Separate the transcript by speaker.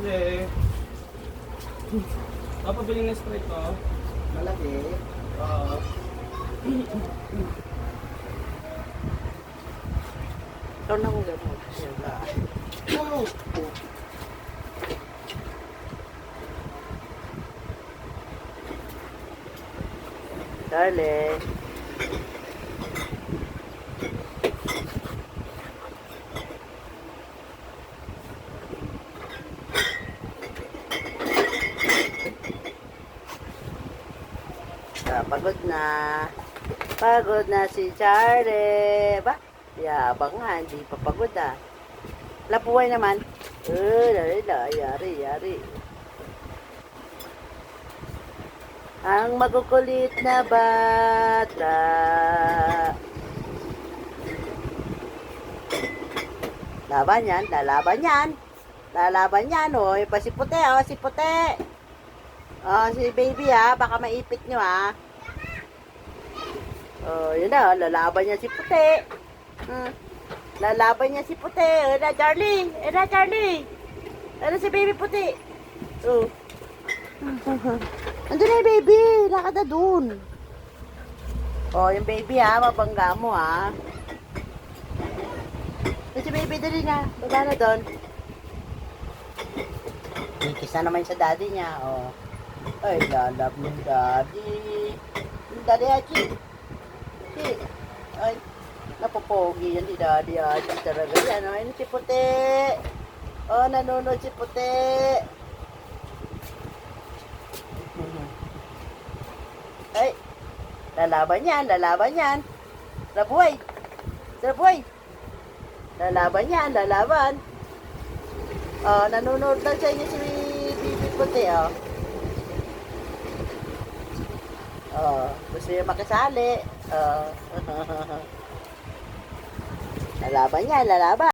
Speaker 1: Charlie. Papabili ng Sprite ko.
Speaker 2: Malaki.
Speaker 1: Oo.
Speaker 2: Ito na kong gano'n. Oh! Charlie. Pagod na. Pagod na si Charlie. Ba? Yabang nga, hindi pa pagod ah. Lapuway naman. Yari. Ang makukulit na bata. Laban yan, lalaban yan. Lalaban yan, oy. Pa si Puti, oh, si Puti. Oh, si baby ha, baka maipit nyo ha. Oh, yun na, lalaban niya si Puti. Lalaban niya si Puti. Eda, Charlie. Eda, Charlie. Eda si baby Puti. Oh. Andun na yung baby. Lakad na dun. Oh, yung baby ha, mabangga mo ha. Si baby dali na. Baba na dun. Kikis na naman sa daddy niya. Oh. Ay, lalab ng daddy. Yung daddy Hachi. Si. Ay, napopogi yan si daddy Hachi. Talaga yan. Ay, si Puti. Oh, nanonood si Puti. Ay, lalaban yan. Labuhay. Lalaban yan, lalaban. Oh, nanonood lang sa inyo si Bibi Puti, oh. Oh, gusto niya makisali. Oh. Lalaban yan, lalaban.